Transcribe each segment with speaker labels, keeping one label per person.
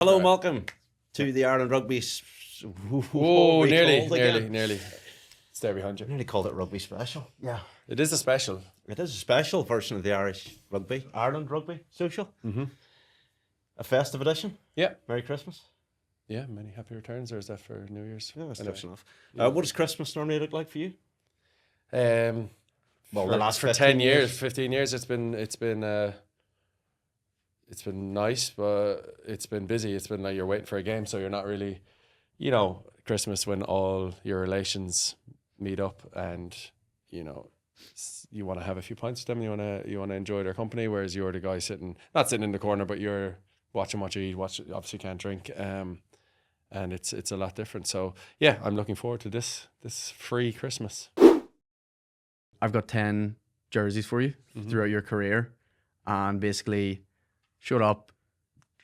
Speaker 1: Hello, welcome to the Ireland Rugby.
Speaker 2: Whoa, nearly. It's there behind you.
Speaker 1: I nearly called it Rugby Special. Yeah.
Speaker 2: It is a special.
Speaker 1: It is a special version of the Irish Rugby, Ireland Rugby Social. Mm-hmm. A festive edition.
Speaker 2: Yeah.
Speaker 1: Merry Christmas.
Speaker 2: Yeah, many happy returns. Or is that for New Year's?
Speaker 1: Yeah, that's
Speaker 2: Anyway.
Speaker 1: close enough. What does Christmas normally look like for you?
Speaker 2: Well,
Speaker 1: the last
Speaker 2: for
Speaker 1: 15 years.
Speaker 2: 15 years, it's been nice, but it's been busy. It's been like you're waiting for a game, so you're not really, Christmas when all your relations meet up and you want to have a few pints with them. You want to enjoy their company, whereas you're the guy not sitting in the corner, but you're watching what you eat. Obviously can't drink, and it's a lot different. So yeah, I'm looking forward to this free Christmas.
Speaker 3: I've got 10 jerseys for you throughout your career, and basically shut up,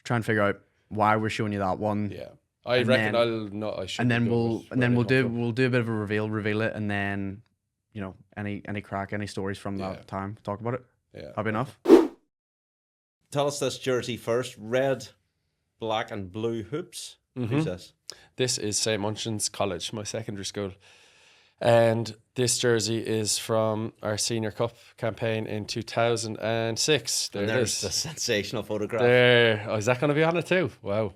Speaker 3: try and figure out why we're showing you that one.
Speaker 2: Yeah, I reckon I should.
Speaker 3: And then we'll do a bit of a reveal it, and then any crack, any stories from that time, talk about it.
Speaker 2: Yeah,
Speaker 3: happy enough.
Speaker 1: Tell us this jersey first. Red, black, and blue hoops. Who's this?
Speaker 2: This is St Munchin's College, my secondary school. And this jersey is from our Senior Cup campaign in 2006.
Speaker 1: There's the sensational photograph.
Speaker 2: There. Oh, is that going to be on it too? Wow.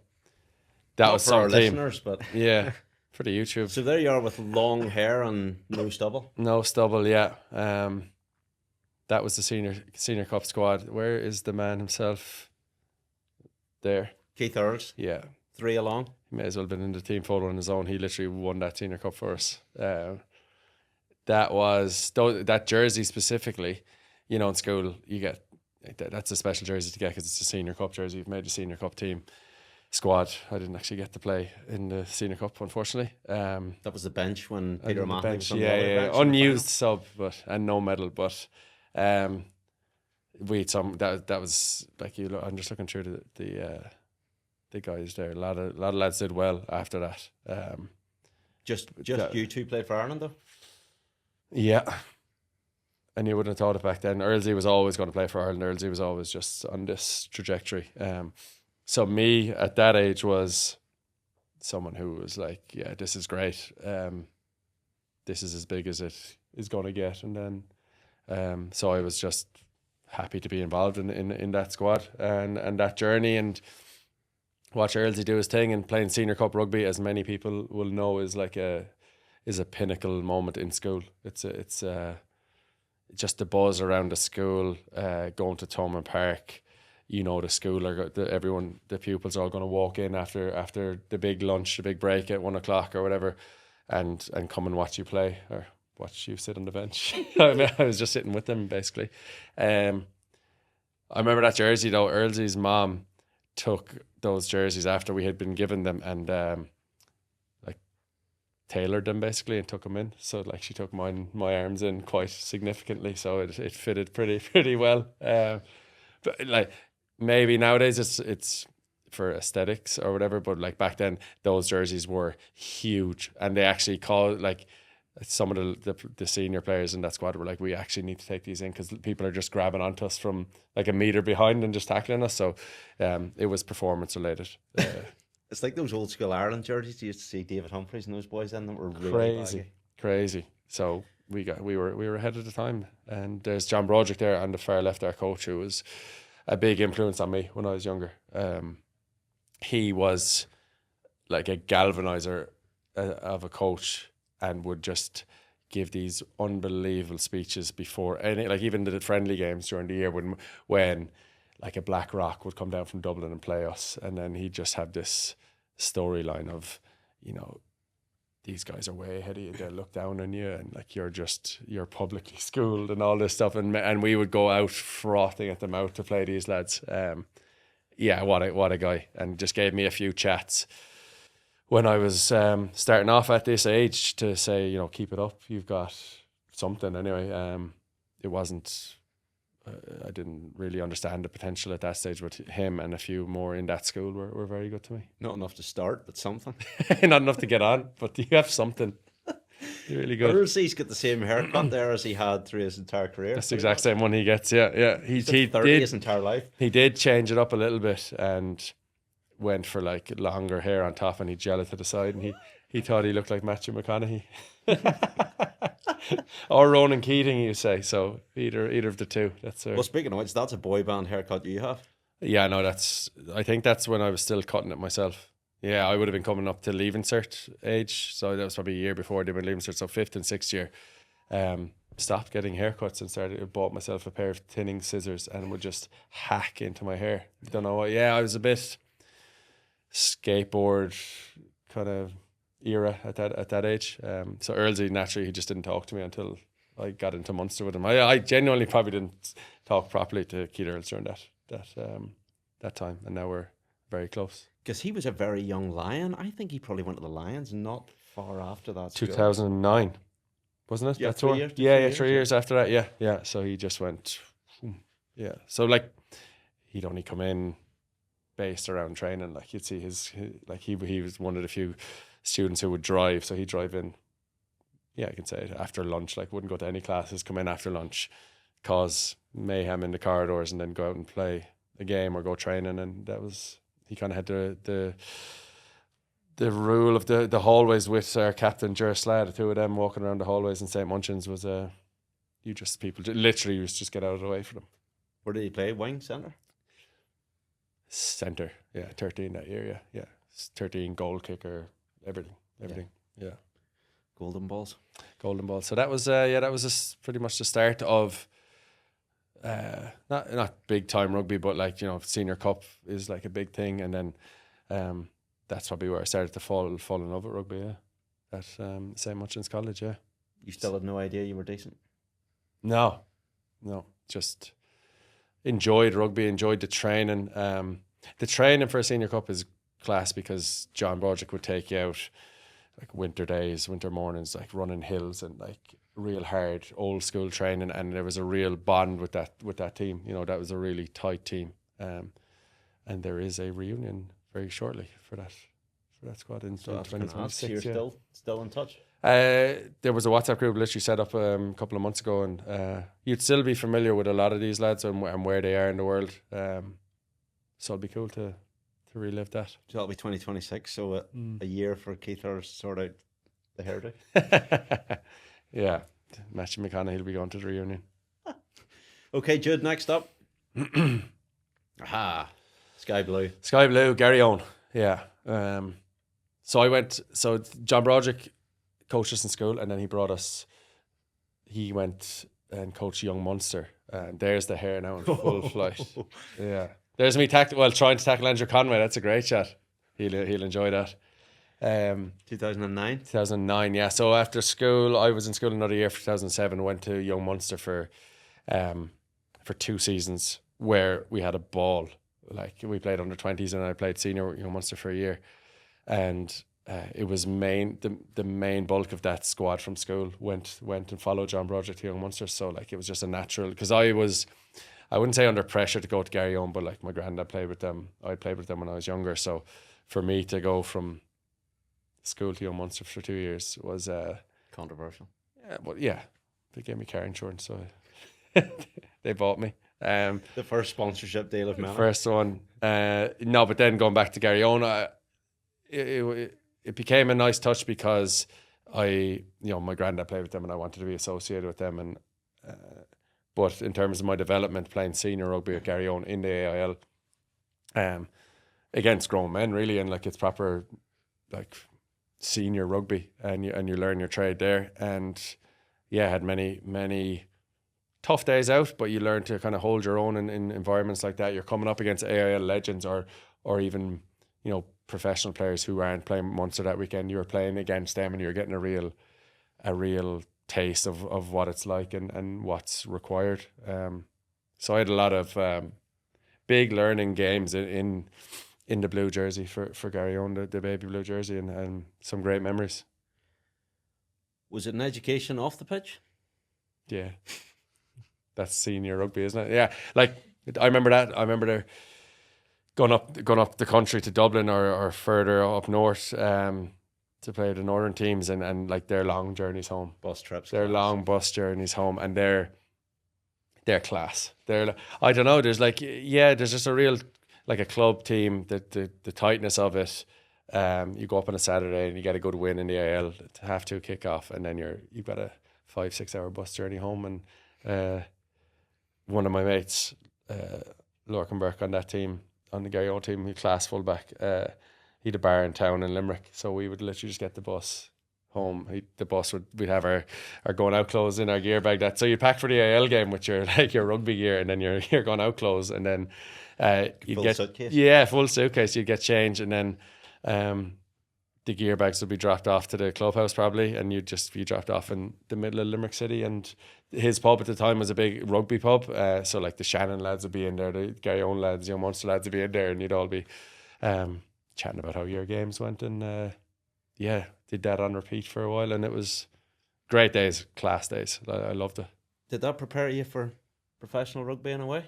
Speaker 2: That
Speaker 1: Not
Speaker 2: was
Speaker 1: for our
Speaker 2: something.
Speaker 1: listeners, but
Speaker 2: Yeah, for the YouTube.
Speaker 1: So there you are with long hair and no stubble.
Speaker 2: No stubble, yeah. That was the Senior Cup squad. Where is the man himself? There.
Speaker 1: Keith Earls.
Speaker 2: Yeah.
Speaker 1: 3 along.
Speaker 2: He may as well have been in the team photo on his own. He literally won that Senior Cup for us. That jersey specifically, in school, you get, that's a special jersey to get because it's a Senior Cup jersey. You've made a Senior Cup team squad. I didn't actually get to play in the Senior Cup, unfortunately.
Speaker 1: That was the bench when Peter O'Mahony was on the
Speaker 2: bench,
Speaker 1: bench.
Speaker 2: unused sub, and no medal, but we had some that was like I'm just looking through the guys there. A lot of lads did well after that.
Speaker 1: Just you two played for Ireland though.
Speaker 2: Yeah, and you wouldn't have thought it back then. Earlsey was always going to play for Ireland. Earlsey was always just on this trajectory. So me at that age was someone who was like, yeah, this is great. This is as big as it is going to get. And then, so I was just happy to be involved in that squad and that journey and watch Earlsey do his thing. And playing Senior Cup rugby, as many people will know, is a pinnacle moment in school. It's just the buzz around the school, going to Thomond Park. The school the pupils are all going to walk in after the big lunch, the big break at 1 o'clock or whatever, and come and watch you play or watch you sit on the bench. I was just sitting with them basically. I remember that jersey though. Earlsey's mom took those jerseys after we had been given them and tailored them basically and took them in. So like she took my arms in quite significantly, so it fitted pretty well. But like maybe nowadays it's for aesthetics or whatever, but like back then those jerseys were huge, and they actually called like some of the senior players in that squad were like, we actually need to take these in because people are just grabbing onto us from like a meter behind and just tackling us. So it was performance related.
Speaker 1: It's like those old school Ireland jerseys you used to see David Humphreys and those boys in them were really
Speaker 2: crazy. So we were ahead of the time. And there's John Broderick there on the far left, our coach, who was a big influence on me when I was younger. He was like a galvanizer of a coach and would just give these unbelievable speeches before any, like even the friendly games during the year when like a Black Rock would come down from Dublin and play us, and then he'd just have this storyline of, these guys are way ahead of you, they'll look down on you, and like you're publicly schooled and all this stuff, and we would go out frothing at the mouth to play these lads. What a guy, and just gave me a few chats when I was starting off at this age to say, keep it up, you've got something anyway. It wasn't. I didn't really understand the potential at that stage, but him and a few more in that school were very good to me.
Speaker 1: Not enough to start, but something.
Speaker 2: Not enough to get on, but you have something. You're really good.
Speaker 1: Earlsey's got the same haircut there as he had through his entire career.
Speaker 2: That's the exact same one he gets, yeah. He did
Speaker 1: his entire life.
Speaker 2: He did change it up a little bit, and went for like longer hair on top and he'd gel it to the side, and he thought he looked like Matthew McConaughey. Or Ronan Keating, you say. So either of the two. That's
Speaker 1: Well, speaking of which, that's a boy band haircut you have.
Speaker 2: Yeah, no, I think that's when I was still cutting it myself. Yeah, I would have been coming up to leaving cert age, so that was probably a year before I did my leaving cert. So 5th and 6th year, stopped getting haircuts and bought myself a pair of thinning scissors and would just hack into my hair. Don't know what. Yeah, I was a bit skateboard kind of era at that age. So Earlsy, naturally, he just didn't talk to me until I got into Munster with him. I genuinely probably didn't talk properly to Keith Earls during that time, and now we're very close.
Speaker 1: Because he was a very young Lion. I think he probably went to the Lions not far after that.
Speaker 2: 2009, wasn't it?
Speaker 1: Yeah,
Speaker 2: that
Speaker 1: 3
Speaker 2: tour?
Speaker 1: years.
Speaker 2: Yeah, 3 years after that. Yeah. So he just went. Yeah. So like, he'd only come in based around training. Like you'd see he was one of the few students who would drive. So he'd drive in. Yeah, I can say it, after lunch. Like wouldn't go to any classes. Come in after lunch, cause mayhem in the corridors, and then go out and play a game or go training. And that was. He kind of had the rule of the hallways with our captain, Ger Slad. The two of them walking around the hallways in St Munchin's was people literally just get out of the way for them.
Speaker 1: Where did he play? Wing, centre?
Speaker 2: Centre, yeah, 13 that year, yeah. 13, goal kicker, everything, yeah.
Speaker 1: Golden balls.
Speaker 2: So that was pretty much the start of. Not big time rugby, but like, you know, senior cup is like a big thing, and then that's probably where I started to fall in love with rugby. Yeah, at St Munchin's College. Yeah.
Speaker 1: You still had no idea you were decent?
Speaker 2: No, just enjoyed rugby, enjoyed the training. The training for a senior cup is class because John Broderick would take you out like winter mornings, like running hills and like real hard old school training, and there was a real bond with that team. You know, that was a really tight team, and there is a reunion very shortly for that squad in 2026.
Speaker 1: You're still in touch?
Speaker 2: There was a WhatsApp group literally set up a couple of months ago, and you'd still be familiar with a lot of these lads and where they are in the world. So it'd be cool to relive that.
Speaker 1: So that'll be 2026. So a year for Keith to sort out the hairdo.
Speaker 2: Yeah, Matthew McConaughey will be going to the reunion.
Speaker 1: Okay, Jude, next up. Aha, Sky Blue,
Speaker 2: Garryowen. Yeah. So John Broderick coached us in school, and then he went and coached young Munster, and there's the hair now in full flight. Yeah. There's me trying to tackle Andrew Conway. That's a great shot. He'll enjoy that.
Speaker 1: 2009,
Speaker 2: yeah. So after school, I was in school another year for 2007. Went to young Munster for 2 seasons where we had a ball. Like we played under 20s, and I played senior young Munster for a year, and it was the main bulk of that squad from school went and followed John Broderick to young Munster. So like it was just a natural, because I wouldn't say under pressure to go to Garryowen, but like my granddad played with them. I played with them when I was younger. So for me to go from school to young Munster for 2 years was
Speaker 1: controversial.
Speaker 2: Yeah, but yeah, they gave me car insurance, so they bought me.
Speaker 1: The first sponsorship deal of many.
Speaker 2: First one. No, but then going back to Garryowen, it became a nice touch because my granddad played with them, and I wanted to be associated with them. And but in terms of my development, playing senior rugby at Garryowen in the AIL, against grown men really, and like it's proper like senior rugby, and you learn your trade there. And yeah, I had many tough days out, but you learn to kind of hold your own in environments like that. You're coming up against AIL legends or even, you know, professional players who aren't playing Munster that weekend. You're playing against them, and you're getting a real taste of what it's like and what's required. So I had a lot of big learning games in the blue jersey for Garryowen, the baby blue jersey, and some great memories.
Speaker 1: Was it an education off the pitch?
Speaker 2: Yeah. That's senior rugby, isn't it? Yeah. Like I remember that. I remember they're going up the country to Dublin or further up north to play the northern teams, and like their long journeys home.
Speaker 1: Bus trips.
Speaker 2: Their long bus journeys home, and they're class. I don't know, there's just a real like a club team, the tightness of it. You go up on a Saturday and you get a good win in the AL to have to kick off, and then you've got a 5-6 hour bus journey home. And one of my mates, Lorcan Burke on that team, on the Garryowen team, he class fullback. He had a bar in town in Limerick, so we would literally just get the bus home. We'd have our going out clothes in our gear bag. So you pack for the AL game with your rugby gear, and then your going out clothes, and then you
Speaker 1: full
Speaker 2: get
Speaker 1: suitcase.
Speaker 2: Full suitcase. You get change, and then the gear bags would be dropped off to the clubhouse probably, and you'd just be dropped off in the middle of Limerick City. And his pub at the time was a big rugby pub, so like the Shannon lads would be in there, the Garryowen lads, Munster lads would be in there, and you'd all be chatting about how your games went, and did that on repeat for a while, and it was great days, class days. I loved it.
Speaker 1: Did that prepare you for professional rugby in a way?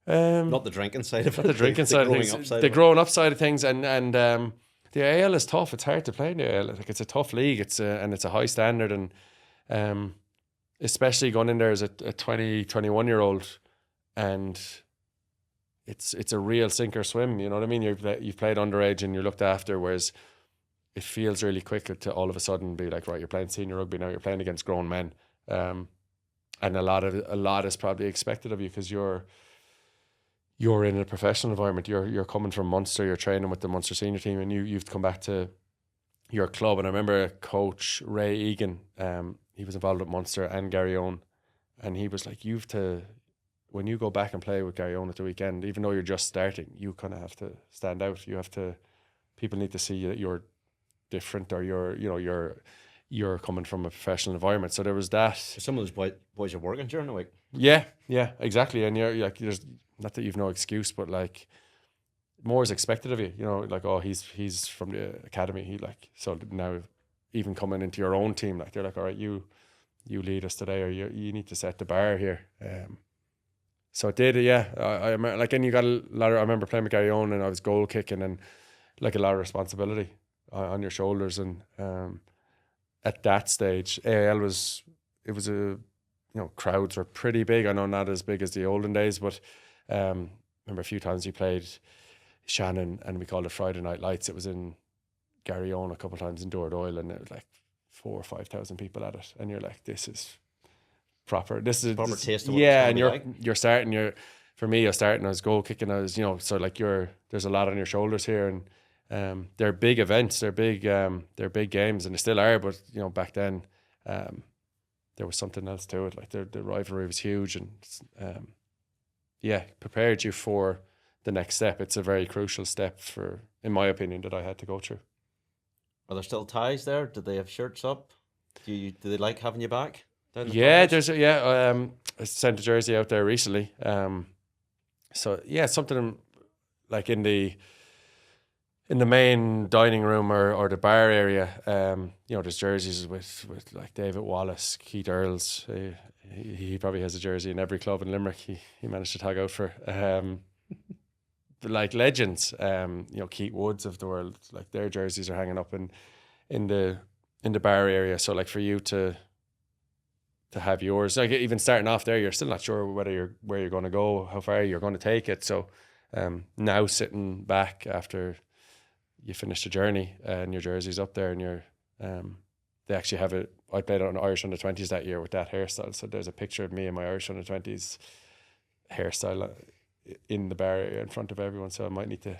Speaker 2: Not
Speaker 1: the drinking side of it.
Speaker 2: Not the drinking side of things. The growing up side of things, and the AL is tough. It's hard to play in the AL. Like, it's a tough league. It's a high standard, and especially going in there as a 20, 21 year old, and it's a real sink or swim. You know what I mean? You've played underage and you're looked after, whereas it feels really quick to all of a sudden be like, right, you're playing senior rugby now. You're playing against grown men, and a lot is probably expected of you because you're in a professional environment. You're coming from Munster. You're training with the Munster senior team, and you've come back to your club. And I remember Coach Ray Egan. He was involved with Munster and Garryowen, and he was like, when you go back and play with Garryowen at the weekend, even though you're just starting, you kind of have to stand out. People need to see that you're different, or you're coming from a professional environment. So there was that.
Speaker 1: Some of those boys are working during the week.
Speaker 2: Yeah, exactly. And you're like, there's not that you've no excuse, but like more is expected of you. You know, like, oh, he's from the academy. So now even coming into your own team, like they're like, all right, you lead us today, or you need to set the bar here. So it did, yeah. I like, and you got a lot of. I remember playing with Garryowen, and I was goal kicking, and like a lot of responsibility on your shoulders. And at that stage, AIL was a, crowds were pretty big. I know not as big as the olden days, but remember a few times we played Shannon, and we called it Friday Night Lights. It was in Garryowen a couple of times in Doyle, and it was like 4,000 or 5,000 people at it, and you're like, this is proper. This is
Speaker 1: proper taste of what
Speaker 2: yeah,
Speaker 1: it's
Speaker 2: and
Speaker 1: like.
Speaker 2: you're starting. For me, I was goal kicking. I was, so like there's a lot on your shoulders here, and they're big events. They're big games, and they still are. But back then, there was something else to it. Like the rivalry was huge, and prepared you for the next step. It's a very crucial step in my opinion, that I had to go through.
Speaker 1: Are there still ties there? Did they have shirts up? Do they like having you back?
Speaker 2: Yeah, I sent a jersey out there recently. So yeah, something like in the main dining room or the bar area. There's jerseys with like David Wallace, Keith Earls. He probably has a jersey in every club in Limerick. He managed to tag out for. Like legends, Keith Woods of the world, like their jerseys are hanging up in the bar area. So like for you to have yours, like even starting off there, you're still not sure where you're going to go, how far you're going to take it. So now sitting back after you finish the journey and your jersey's up there, and they actually have it. I played on Irish under-20s that year with that hairstyle. So there's a picture of me in my Irish under-20s hairstyle in the bar area in front of everyone. So I might need to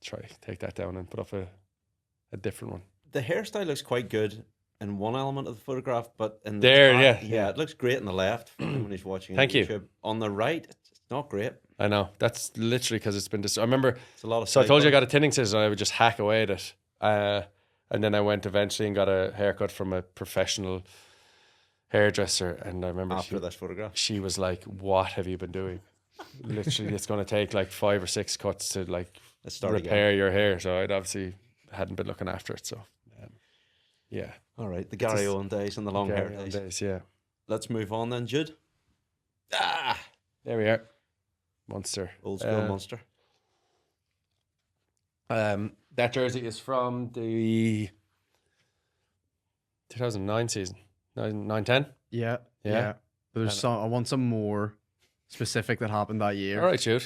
Speaker 2: try take that down and put up a different one.
Speaker 1: The hairstyle looks quite good in one element of the photograph, but in the
Speaker 2: there,
Speaker 1: back, it looks great on the left when he's watching.
Speaker 2: Thank
Speaker 1: YouTube.
Speaker 2: you.
Speaker 1: On the right, it's not great.
Speaker 2: I know, that's literally because it's been. I remember.
Speaker 1: It's a lot of.
Speaker 2: So I told you I got a tinning scissors, and I would just hack away at it. And then I went eventually and got a haircut from a professional hairdresser. And I remember
Speaker 1: after this photograph,
Speaker 2: she was like, "What have you been doing?" Literally, it's going to take like 5 or 6 cuts to like repair your hair. So I'd obviously hadn't been looking after it. So yeah.
Speaker 1: All right, the Garryowen days and the long hair days.
Speaker 2: Yeah.
Speaker 1: Let's move on then, Jude.
Speaker 2: There we are. Munster.
Speaker 1: Old school Munster.
Speaker 2: That jersey is from the 2009 season. 9-10?
Speaker 3: Yeah. But I want some more specific that happened that year.
Speaker 2: All right, Jude.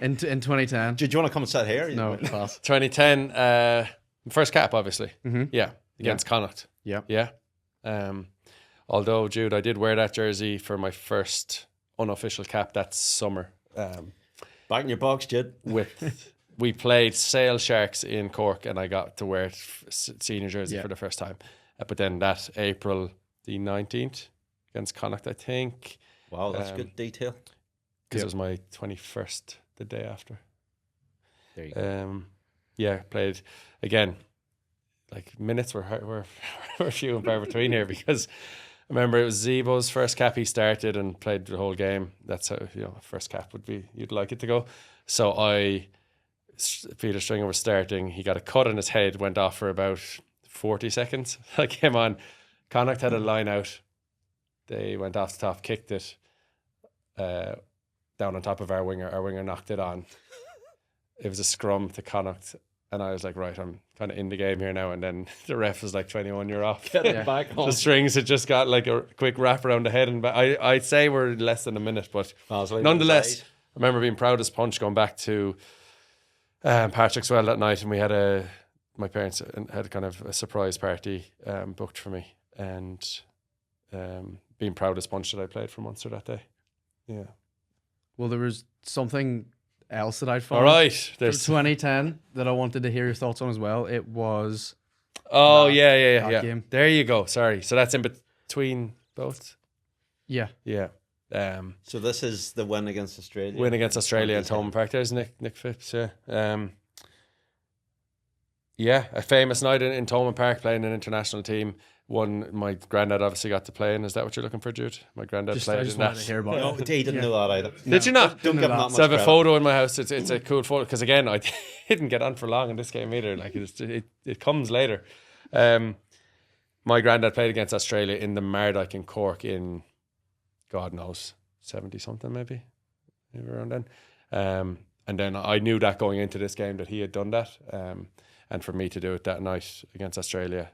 Speaker 3: In 2010.
Speaker 1: Do you want to come and sit here?
Speaker 3: No, pass.
Speaker 2: 2010, first cap, obviously. Yeah, against Connacht.
Speaker 3: Yeah.
Speaker 2: Yeah. Although, Jude, I did wear that jersey for my first unofficial cap that summer.
Speaker 1: Back in your box, Jude.
Speaker 2: We played Sale Sharks in Cork, and I got to wear senior jersey for the first time. But then that April the 19th against Connacht, I think.
Speaker 1: Wow, that's good detail.
Speaker 2: Because it was my 21st the day after.
Speaker 1: There you go.
Speaker 2: Played again. Like minutes were few and far between here, because I remember it was Zebo's first cap. He started and played the whole game. That's how first cap would be. You'd like it to go. So Peter Stringer was starting. He got a cut on his head. Went off for about 40 seconds. I came on. Connacht had a line out. They went off the top, kicked it down on top of our winger. Our winger knocked it on. It was a scrum to Connacht. And I was like, right, I'm kind of in the game here now. And then the ref was like, 21, you're off.
Speaker 1: Get it back home.
Speaker 2: The strings had just got like a quick wrap around the head. And I'd say we're less than a minute. But nonetheless, I remember being proud as punch going back to Patrick's Well that night. And we had my parents had kind of a surprise party booked for me. And being proud as punch that I played for Munster that day. Yeah.
Speaker 3: Well, there was something else that I found.
Speaker 2: All right.
Speaker 3: From 2010 that I wanted to hear your thoughts on as well. It was.
Speaker 2: Oh, yeah.
Speaker 3: Game.
Speaker 2: There you go. Sorry. So that's in between both?
Speaker 3: Yeah.
Speaker 2: Yeah.
Speaker 1: So this is the win against Australia.
Speaker 2: Win against Australia at Thomond Park. There's Nick Phipps, yeah. A famous night in Thomond Park, playing an international team. One my granddad obviously got to play in. Is that what you're looking for, Jude? My granddad played
Speaker 3: I just
Speaker 2: in
Speaker 3: wanted
Speaker 2: that.
Speaker 3: to hear about
Speaker 1: No,
Speaker 3: it.
Speaker 1: he didn't know that either.
Speaker 2: Did you not?
Speaker 1: Don't give him that much
Speaker 2: So I have a
Speaker 1: credit.
Speaker 2: photo in my house. It's a cool photo because again I didn't get on for long in this game either. Like it comes later. My granddad played against Australia in the Mardyke in Cork in God knows 70 something maybe around then. And then I knew that going into this game that he had done that. And for me to do it that night against Australia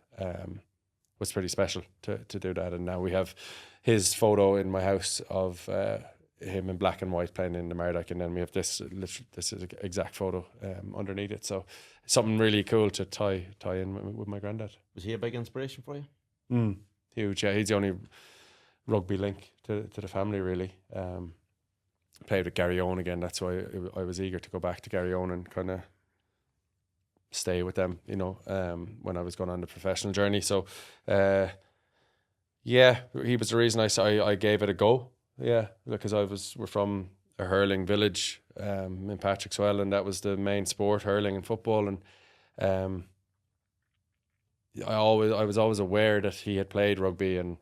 Speaker 2: was pretty special to do that. And now we have his photo in my house of him in black and white playing in the Mardyke, and then we have this is an exact photo underneath it. So something really cool to tie in with my granddad.
Speaker 1: Was he a big inspiration for you?
Speaker 2: Huge, yeah. He's the only rugby link to the family, really. Played with Garryowen again. That's why I was eager to go back to Garryowen and kind of stay with them, when I was going on the professional journey. So, he was the reason I gave it a go. Yeah, because we're from a hurling village in Patrick's Well, and that was the main sport, hurling and football. And I was always aware that he had played rugby, and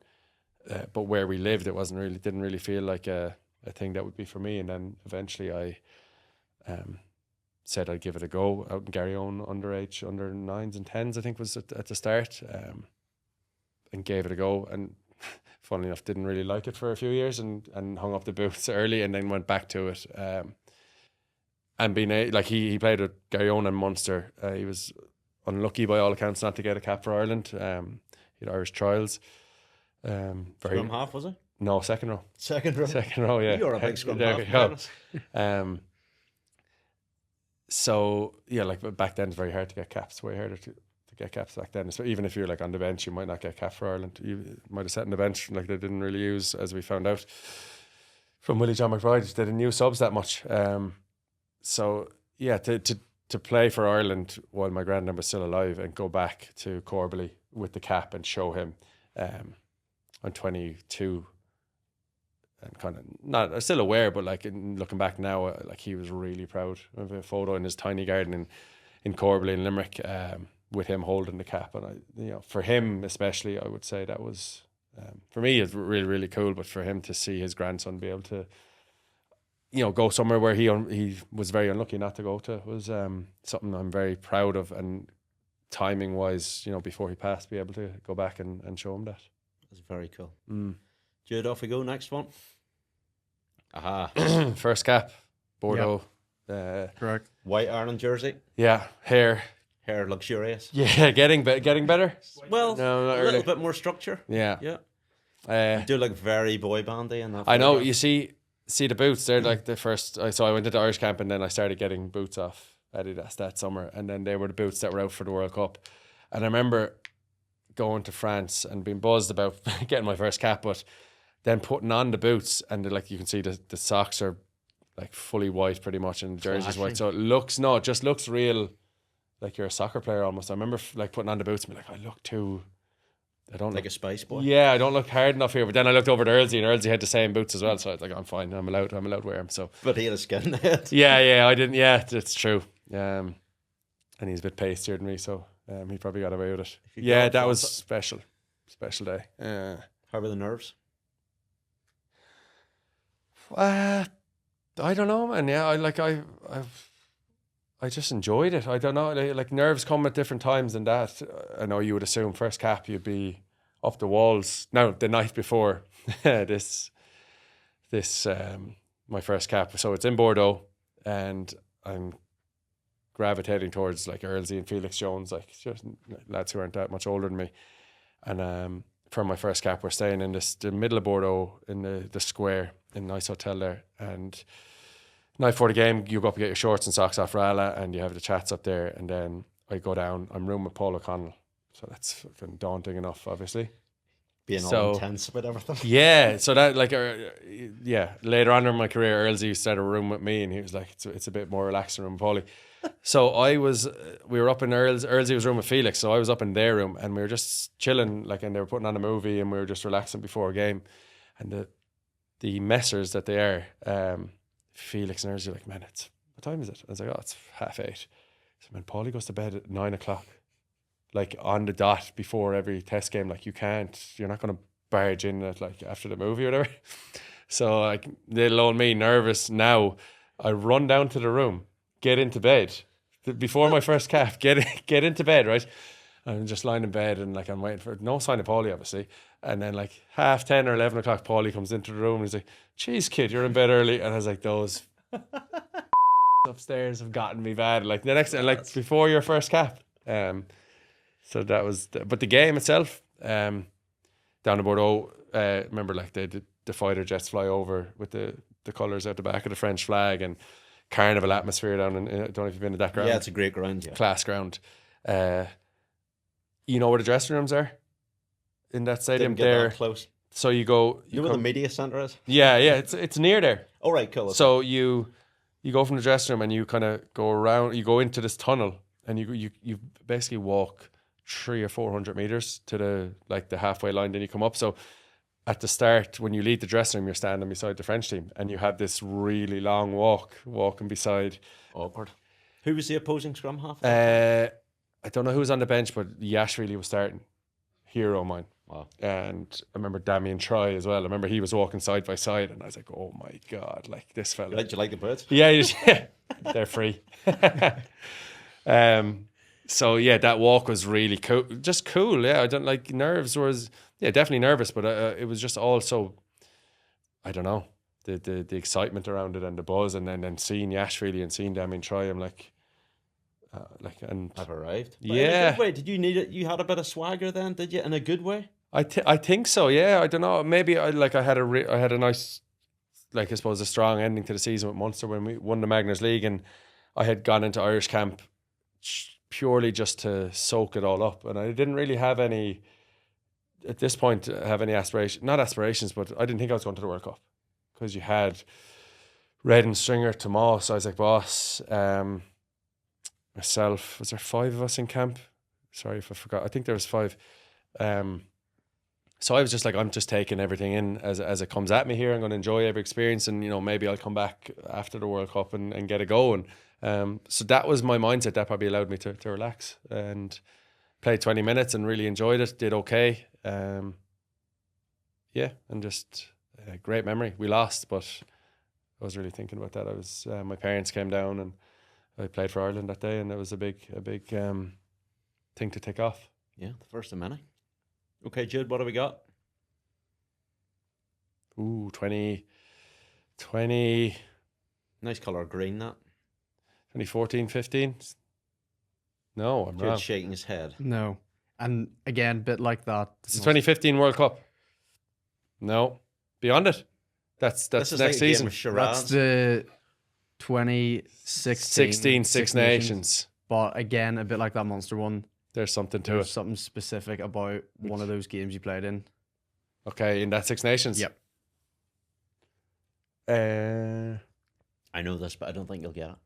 Speaker 2: but where we lived, it didn't really feel like a thing that would be for me. And then eventually I said I'd give it a go out in Garryowen underage, under 9s and 10s, I think was at the start, and gave it a go. And funnily enough, didn't really like it for a few years and hung up the boots early, and then went back to it. And being he played with Garryowen and Munster. He was unlucky by all accounts not to get a cap for Ireland. He had Irish trials.
Speaker 1: Scrum half, was it?
Speaker 2: No, second row.
Speaker 1: Second row.
Speaker 2: Second row, yeah.
Speaker 1: You're a big scrum
Speaker 2: There
Speaker 1: half.
Speaker 2: we go. So yeah, like back then it's very hard to get caps. Way harder to get caps back then. So even if you're like on the bench, you might not get a cap for Ireland. You might have sat on the bench, like they didn't really use, as we found out from Willie John McBride, they didn't use subs that much. So yeah, to play for Ireland while my granddad was still alive and go back to Corbally with the cap and show him I'm 22 and kind of not, I'm still aware, but like looking back now, like he was really proud of a photo in his tiny garden in Corbally in Limerick, with him holding the cap. And for him especially, I would say that was for me it's really, really cool. But for him to see his grandson be able to go somewhere where he was very unlucky not to go to was something I'm very proud of. And timing wise, before he passed, be able to go back and show him that.
Speaker 1: That's very cool. Jude, off we go. Next one. Aha.
Speaker 2: First cap, Bordeaux.
Speaker 3: Correct.
Speaker 1: White Ireland jersey.
Speaker 2: Yeah, hair
Speaker 1: Luxurious.
Speaker 2: Yeah, getting better.
Speaker 1: Well,
Speaker 2: No, not
Speaker 1: a little
Speaker 2: really.
Speaker 1: bit more structure.
Speaker 2: Yeah.
Speaker 1: Yeah. You do look very boy bandy in that.
Speaker 2: I know.
Speaker 1: photograph.
Speaker 2: You see, see the boots, they're like the first. So I went into Irish camp and then I started getting boots off Adidas that summer, and then they were the boots that were out for the World Cup. And I remember going to France and being buzzed about getting my first cap, but then putting on the boots and like you can see the socks are like fully white pretty much and the jersey's white, so it just looks real, like you're a soccer player almost. I remember like putting on the boots and be like, I don't
Speaker 1: like
Speaker 2: look,
Speaker 1: a spice boy.
Speaker 2: yeah, I don't look hard enough here. But then I looked over at Earlsey and Earlsey had the same boots as well, so I was like, I'm fine, I'm allowed to wear them. So,
Speaker 1: but he had a skinhead.
Speaker 2: yeah, I didn't. Yeah, it's true. And he's a bit pastier than me, so he probably got away with it. Yeah, that was special day.
Speaker 1: How were the nerves?
Speaker 2: I don't know, man. Yeah, I just enjoyed it. I don't know, like nerves come at different times and that. I know you would assume first cap you'd be off the walls. Now the night before this my first cap, so it's in Bordeaux, and I'm gravitating towards like Earlsey and Felix Jones, like just lads who aren't that much older than me. And for my first cap, we're staying in the middle of Bordeaux in the square in a nice hotel there. And night before the game, you go up and get your shorts and socks off Rala, and you have the chats up there. And then I go down. I'm rooming with Paul O'Connell, so that's fucking daunting enough, obviously.
Speaker 1: Being all intense about everything.
Speaker 2: Yeah, so that like later on in my career, Earlsey started a room with me, and he was like, it's a bit more relaxing room with Paulie. So we were up in Earlsey was room with Felix, so I was up in their room, and we were just chilling, like, and they were putting on a movie, and we were just relaxing before a game. And the messers that they are, Felix and Earlsey, like, man, what time is it? I was like, it's 8:30. So man, Paulie goes to bed at 9:00, like on the dot before every test game. Like, you're not going to barge in at like after the movie or whatever. So like, little old me, nervous now, I run down to the room, get into bed before my first cap, get into bed, right? I'm just lying in bed and like I'm waiting for no sign of Paulie, obviously. And then like 10:30 or 11:00, Paulie comes into the room and he's like, "Jeez, kid, you're in bed early." And I was like, those upstairs have gotten me bad. Like the next, like before your first cap. So that was, but the game itself, down in Bordeaux, remember like the fighter jets fly over with the colours out the back of the French flag and carnival atmosphere down in, I don't know if you've been to that ground.
Speaker 1: Yeah, it's a great ground, yeah.
Speaker 2: Class ground. You know where the dressing rooms are in that stadium?
Speaker 1: Didn't get that close.
Speaker 2: So you go.
Speaker 1: You know where the media centre is?
Speaker 2: Yeah, it's near there.
Speaker 1: Oh right, cool.
Speaker 2: So you go from the dressing room and you kind of go around. You go into this tunnel and you basically walk 300 or 400 meters to the halfway line. Then you come up. So at the start, when you leave the dressing room, you're standing beside the French team, and you have this really long walking beside.
Speaker 1: Awkward. Who was the opposing scrum half?
Speaker 2: I don't know who was on the bench, but Yash really was starting. Hero of mine.
Speaker 1: Wow. And
Speaker 2: I remember Damien Troy as well. I remember he was walking side by side, and I was like, "Oh my god, like this fella."
Speaker 1: Did you like the birds?
Speaker 2: Yeah, they're free. So yeah, that walk was really cool. Just cool. Yeah, I don't like nerves. Definitely nervous, but it was just also, I don't know, the excitement around it and the buzz, and then seeing Yash really and seeing Damien Troy, I'm like. And
Speaker 1: I've arrived. But
Speaker 2: yeah.
Speaker 1: In a good way. Did you need it? You had a bit of swagger then, did you? In a good way?
Speaker 2: I think so. Yeah. I don't know. Maybe I had a nice, like I suppose, a strong ending to the season with Munster when we won the Magners League, and I had gone into Irish camp purely just to soak it all up, and I didn't really have any at this point have any not aspirations, but I didn't think I was going to the World Cup because you had Red and Stringer, Tomas. So I was like, boss. Myself, was there 5 of us in camp? Sorry if I forgot. I think there was 5. So I was just like, I'm just taking everything in as it comes at me here. I'm going to enjoy every experience, and maybe I'll come back after the World Cup and get it going. So that was my mindset. That probably allowed me to relax and played 20 minutes and really enjoyed it. Did okay. And just a great memory. We lost, but I was really thinking about that. I was my parents came down and I played for Ireland that day, and it was a big thing to take off.
Speaker 1: Yeah, the first of many. Okay, Jude, what have we got?
Speaker 2: Ooh, 20.
Speaker 1: Nice colour green, that.
Speaker 2: 2014, 15. No, I'm wrong.
Speaker 1: Jude's shaking his head.
Speaker 3: No. And again, bit like that.
Speaker 2: It's the 2015 World Cup. No. Beyond it. That's
Speaker 1: This is
Speaker 2: next
Speaker 1: like a game
Speaker 2: season.
Speaker 1: of charades.
Speaker 3: That's the 2016
Speaker 2: Six Nations.
Speaker 3: But again, a bit like that Munster one,
Speaker 2: There's something to
Speaker 3: there's
Speaker 2: it.
Speaker 3: something specific about one of those games you played in.
Speaker 2: Okay, in that Six Nations.
Speaker 3: Yep.
Speaker 1: I know this, but I don't think you'll get it.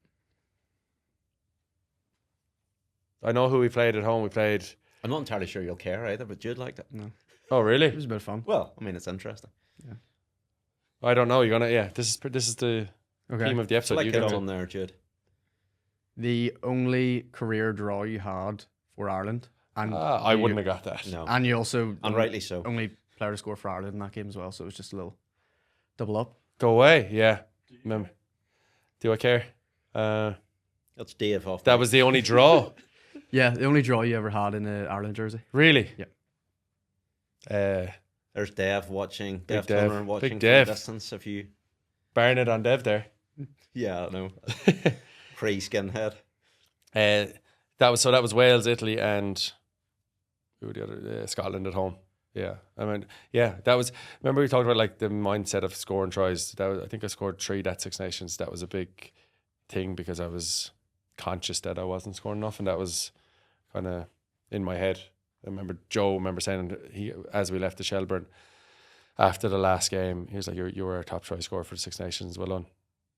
Speaker 2: I know who we played at home. We played.
Speaker 1: I'm not entirely sure you'll care either, but Jude liked it.
Speaker 3: No,
Speaker 2: Oh,
Speaker 3: it
Speaker 2: really?
Speaker 3: was a bit of fun.
Speaker 1: Well, I mean, it's interesting.
Speaker 2: I don't know. You're gonna. Yeah. This is the
Speaker 3: Okay.
Speaker 2: theme of the episode.
Speaker 1: Like
Speaker 2: You
Speaker 1: it
Speaker 2: get to.
Speaker 1: on there, Jude.
Speaker 3: The only career draw you had for Ireland, and
Speaker 2: I wouldn't have got that.
Speaker 1: No,
Speaker 3: and you also
Speaker 1: and rightly so.
Speaker 3: only player to score for Ireland in that game as well. So it was just a little double up.
Speaker 2: Go away. Yeah. Remember. Do I care?
Speaker 1: That's Dave off.
Speaker 2: That was the only draw.
Speaker 3: Yeah, the only draw you ever had in an Ireland jersey.
Speaker 2: Really?
Speaker 3: Yeah.
Speaker 1: There's Dev watching. Dev
Speaker 2: Dev.
Speaker 1: Turner watching
Speaker 2: Big
Speaker 1: from
Speaker 2: Dev.
Speaker 1: a distance. If you,
Speaker 2: Barnett on Dev there.
Speaker 1: yeah, I know. Pre-skinhead.
Speaker 2: That was Wales, Italy, and who were the other? Scotland at home. Yeah, I mean, yeah, that was. Remember we talked about like the mindset of scoring tries. That was, I think I scored 3 that Six Nations. That was a big thing because I was conscious that I wasn't scoring enough, and that was kind of in my head. I remember saying as we left the Shelburne after the last game, he was like, "You were our top try scorer for the Six Nations. Well done."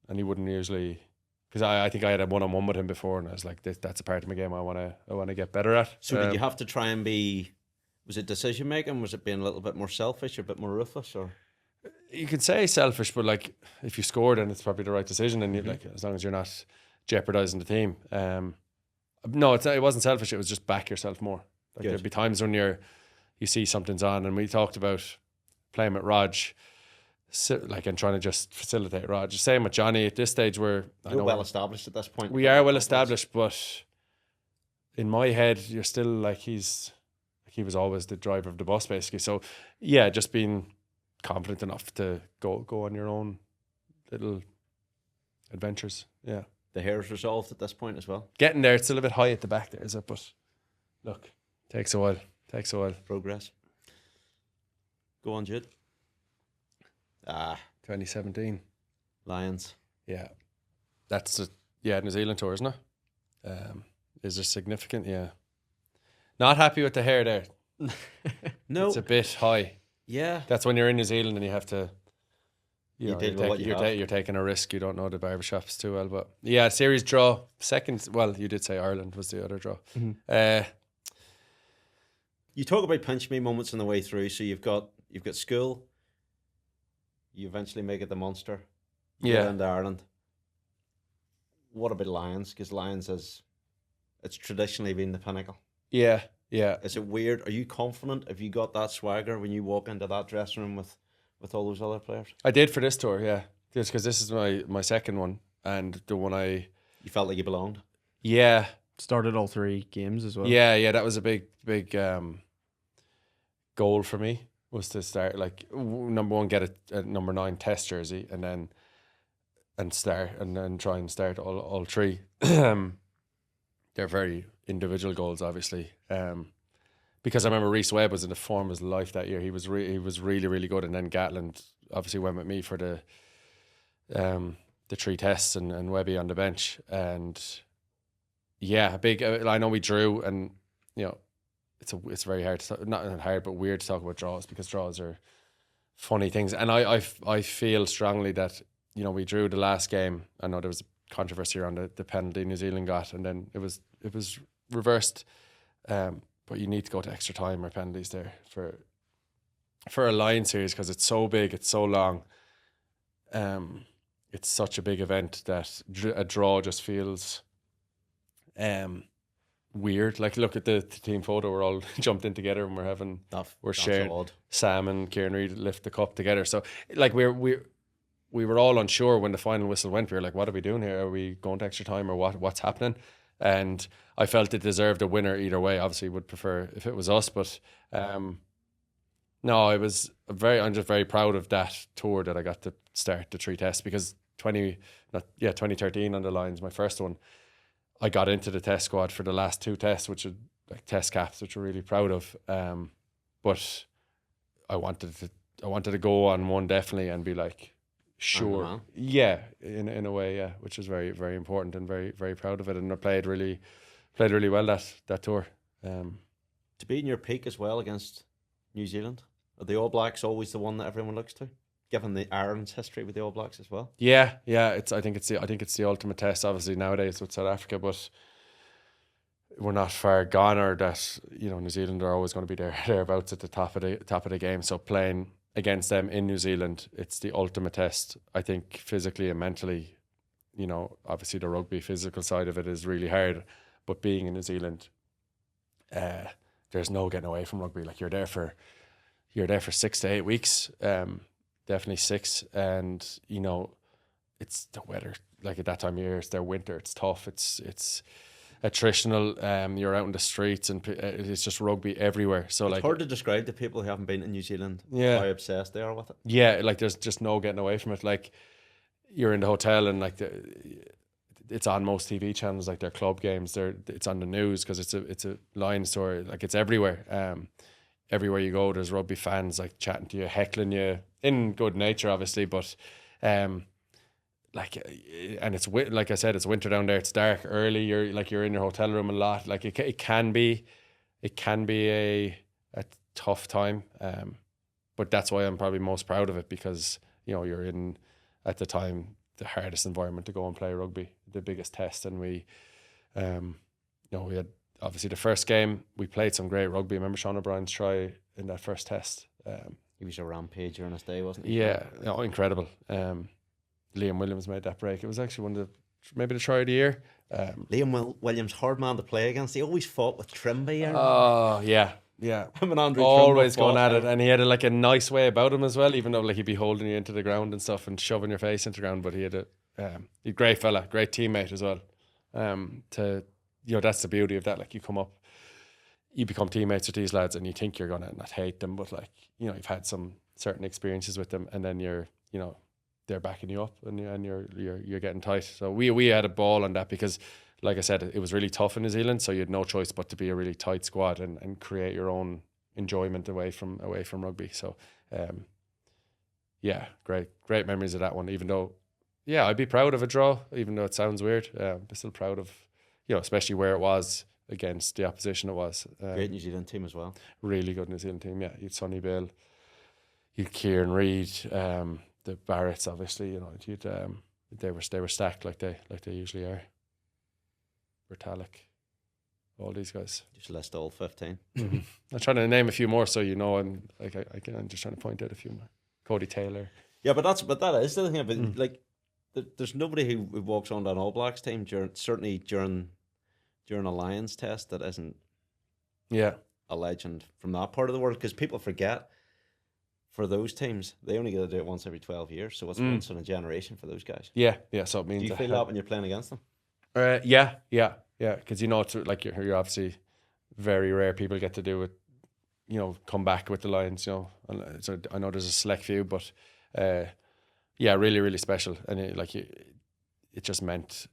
Speaker 2: And he wouldn't usually. Because I think I had a 1-on-1 with him before, and I was like, that's a part of my game I want to get better at.
Speaker 1: So did you have to try and be? Was it decision making? Was it being a little bit more selfish, or a bit more ruthless, or?
Speaker 2: You could say selfish, but like if you score, then it's probably the right decision, and you, like as long as you're not jeopardizing the team. No, it wasn't selfish. It was just back yourself more. Like
Speaker 1: Good.
Speaker 2: there'd be times when you see something's on, and we talked about playing with Rog, and trying to just facilitate Rog. Same with Johnny at this stage, where
Speaker 1: You're well established at this point.
Speaker 2: we are well established, but in my head, you're still like he was always the driver of the bus, basically. So yeah, just being confident enough to go on your own little adventures. Yeah,
Speaker 1: The hair's resolved at this point as well.
Speaker 2: getting there. It's still a bit high at the back there, is it? But look, takes a while.
Speaker 1: Progress. Go on, Jude.
Speaker 2: 2017.
Speaker 1: Lions.
Speaker 2: Yeah, that's New Zealand tour, isn't it? Is there significant? Yeah, not happy with the hair there.
Speaker 1: No.
Speaker 2: It's a bit high.
Speaker 1: Yeah.
Speaker 2: That's when you're in New Zealand and you have to.
Speaker 1: You deal with what you have.
Speaker 2: you're taking a risk. You don't know the barbershops too well, but yeah, series draw. Second, well, you did say Ireland was the other draw.
Speaker 1: You talk about pinch me moments on the way through. So you've got school. You eventually make it to Munster. You
Speaker 2: Yeah.
Speaker 1: get into Ireland. What about Lions? Because Lions it's traditionally been the pinnacle.
Speaker 2: Yeah.
Speaker 1: Is it weird? Are you confident? Have you got that swagger when you walk into that dressing room with all those other players?
Speaker 2: I did for this tour, yeah, just because this is my second one, and the one
Speaker 1: You felt like you belonged?
Speaker 2: yeah.
Speaker 3: Started all 3 games as well.
Speaker 2: Yeah, that was a big goal for me, was to start number one, get a number 9 test jersey, and then try and start all 3. They're very individual goals, obviously. Because I remember Rhys Webb was in the form of his life that year. He was really, really good, and then Gatland obviously went with me for the 3 tests, and Webby on the bench, and yeah, big. I know we drew, and you know, it's very hard to not hard but weird to talk about draws, because draws are funny things, and I feel strongly that, you know, we drew the last game. I know there was a controversy around the penalty New Zealand got, and then it was reversed. But you need to go to extra time or penalties there for a Lion series, because it's so big, it's so long. It's such a big event that a draw just feels weird. Like, look at the team photo, we're all jumped in together and we're sharing.
Speaker 1: Odd.
Speaker 2: Sam and Kieran Reid lift the cup together. So like we were all unsure when the final whistle went. We were like, what are we doing here? Are we going to extra time, or what's happening? And I felt it deserved a winner either way. Obviously would prefer if it was us, but no, I'm just very proud of that tour, that I got to start the 3 tests, because 2013 on the Lions, my first one, I got into the test squad for the last 2 tests, which are like test caps, which we're really proud of. But I wanted to go on one definitely and be like, sure.
Speaker 1: man.
Speaker 2: Yeah, in a way, yeah, which is very, very important, and very, very proud of it. And I played really well that tour.
Speaker 1: To be in your peak as well against New Zealand, are the All Blacks always the one that everyone looks to, given the Ireland's history with the All Blacks as well?
Speaker 2: Yeah. I think it's the ultimate test. Obviously nowadays with South Africa, but we're not far gone, or that New Zealand are always going to be thereabouts at the top of the game. So playing against them in New Zealand, it's the ultimate test. I think physically and mentally, obviously the rugby physical side of it is really hard, but being in New Zealand, there's no getting away from rugby. Like you're there for 6 to 8 weeks, definitely 6, and it's the weather. Like at that time of year, it's their winter. It's tough. It's attritional. You're out in the streets, and it's just rugby everywhere. So
Speaker 1: It's
Speaker 2: like
Speaker 1: hard to describe to people who haven't been in New Zealand
Speaker 2: Yeah.
Speaker 1: how obsessed they are with it.
Speaker 2: yeah, like there's just no getting away from it. Like you're in the hotel, and like it's on most TV channels, like their club games. It's on the news because it's a Lions tour. Like it's everywhere. Everywhere you go, there's rugby fans like chatting to you, heckling you in good nature, obviously, but and it's like I said, it's winter down there. It's dark early. You're in your hotel room a lot. Like it can be a tough time. But that's why I'm probably most proud of it, because you're in, at the time, the hardest environment to go and play rugby, the biggest test. And we had obviously the first game we played some great rugby. I remember Sean O'Brien's try in that first test.
Speaker 1: He was a rampage during his day, wasn't he?
Speaker 2: Yeah, incredible. Liam Williams made that break. It was actually one of maybe the try of the year.
Speaker 1: Liam Williams, hard man to play against. He always fought with Trimby.
Speaker 2: Oh yeah.
Speaker 1: Him and Andrew
Speaker 2: Always
Speaker 1: Trimble
Speaker 2: going
Speaker 1: fought.
Speaker 2: at it, and he had a nice way about him as well. Even though like he'd be holding you into the ground and stuff and shoving your face into the ground, but he had a great fella, great teammate as well. That's the beauty of that. Like you become teammates with these lads, and you think you're gonna not hate them, but you've had some certain experiences with them, and then they're backing you up, and you're getting tight. So we had a ball on that, because like I said, it was really tough in New Zealand, so you had no choice but to be a really tight squad and create your own enjoyment away from rugby. So great memories of that one, even though I'd be proud of a draw, even though it sounds weird. But still proud of, especially where it was against the opposition. It was
Speaker 1: Great New Zealand team as well.
Speaker 2: really good New Zealand team. Yeah, you'd Sonny Bill, you'd Kieran Reid, the Barretts, obviously. They were stacked like they usually are. Bertalic, all these guys.
Speaker 1: Just list all 15.
Speaker 2: I'm trying to name a few more, so I'm just trying to point out a few more. Cody Taylor.
Speaker 1: Yeah, but that is the thing about like there's nobody who walks on an All Blacks team during a Lions test that isn't a legend from that part of the world, because people forget. For those temes, they only get to do it once every 12 years, so it's once in a generation for those guys.
Speaker 2: Yeah. So it means.
Speaker 1: Do you feel that when you're playing against them?
Speaker 2: Yeah. Because it's like you're obviously very rare people get to do it. Come back with the Lions. So I know there's a select few, but really, really special, and it just meant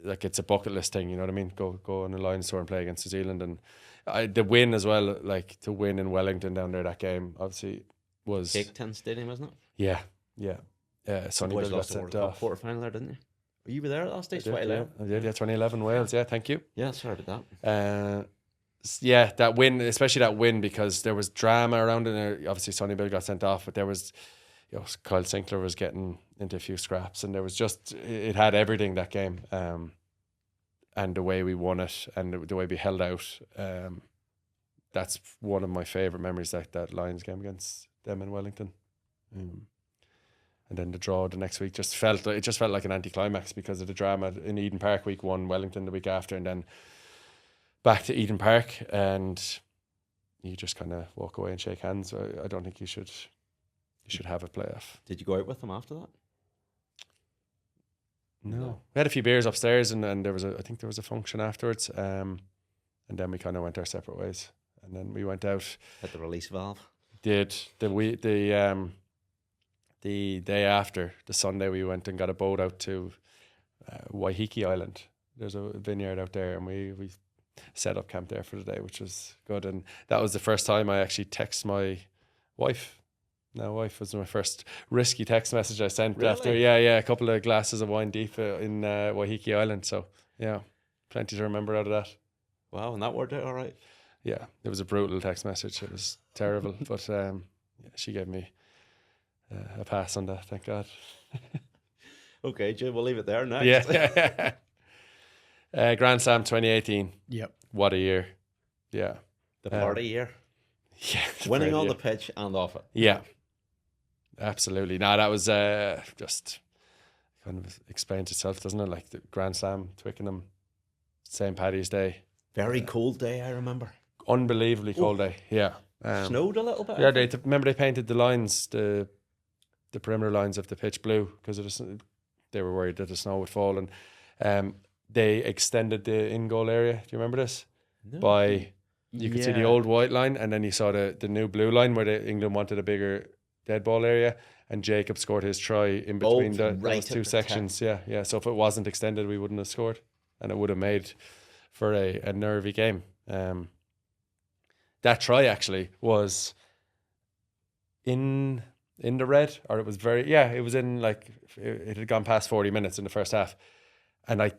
Speaker 2: like it's a bucket list thing. You know what I mean? Go on a Lions tour and play against New Zealand, and the win as well. Like to win in Wellington down there, that game obviously was
Speaker 1: Big Ten Stadium, isn't it?
Speaker 2: Yeah. Sonny
Speaker 1: Boys
Speaker 2: Bill got
Speaker 1: lost the World
Speaker 2: sent
Speaker 1: Cup
Speaker 2: off.
Speaker 1: quarter-final there, didn't you? You were there at that stage,
Speaker 2: I
Speaker 1: 2011?
Speaker 2: did, 2011 Wales. Yeah, thank you.
Speaker 1: Yeah, sorry about
Speaker 2: that. That win, especially that win, because there was drama around it. And obviously, Sonny Bill got sent off, but there was, Kyle Sinclair was getting into a few scraps, and there was it had everything, that game. And the way we won it, and the way we held out, that's one of my favourite memories, that Lions game against them in Wellington. And then the draw the next week just felt like an anticlimax because of the drama in Eden Park. Week 1, Wellington the week after, and then back to Eden Park, and you just kind of walk away and shake hands. I don't think you should have a playoff.
Speaker 1: Did you go out with them after that?
Speaker 2: No. We had a few beers upstairs, and there was I think there was a function afterwards, and then we kind of went our separate ways, and then we went out.
Speaker 1: Hit the release valve.
Speaker 2: The day after, the Sunday, we went and got a boat out to Waiheke Island. There's a vineyard out there, and we set up camp there for the day, which was good. And that was the first time I actually texted my wife. now wife was my first risky text message I sent
Speaker 1: Really?
Speaker 2: after a couple of glasses of wine deep in Waiheke Island. So yeah, plenty to remember out of that.
Speaker 1: Wow, and that worked out all right.
Speaker 2: Yeah, it was a brutal text message. It was terrible, but she gave me a pass on that, thank God.
Speaker 1: Okay, Jim, we'll leave it there next.
Speaker 2: Yeah. Grand Slam 2018.
Speaker 3: Yep.
Speaker 2: What a year. Yeah.
Speaker 1: The party year.
Speaker 2: Yeah.
Speaker 1: Winning on the pitch and off it.
Speaker 2: Yeah. Absolutely. No, that was just kind of explains itself, doesn't it? Like the Grand Slam, Twickenham, St. Paddy's Day.
Speaker 1: Very cold day, I remember.
Speaker 2: Unbelievably cold day. Yeah.
Speaker 1: Snowed a little bit.
Speaker 2: Yeah, remember they painted the lines, the perimeter lines of the pitch blue because they were worried that the snow would fall, and they extended the in-goal area. Do you remember this?
Speaker 1: No.
Speaker 2: You could see the old white line, and then you saw the new blue line where England wanted a bigger dead ball area, and Jacob scored his try in between those two sections. Yeah. So if it wasn't extended, we wouldn't have scored, and it would have made for a nervy game. That try actually was in the red, or it was it was in, like, it had gone past 40 minutes in the first half, and I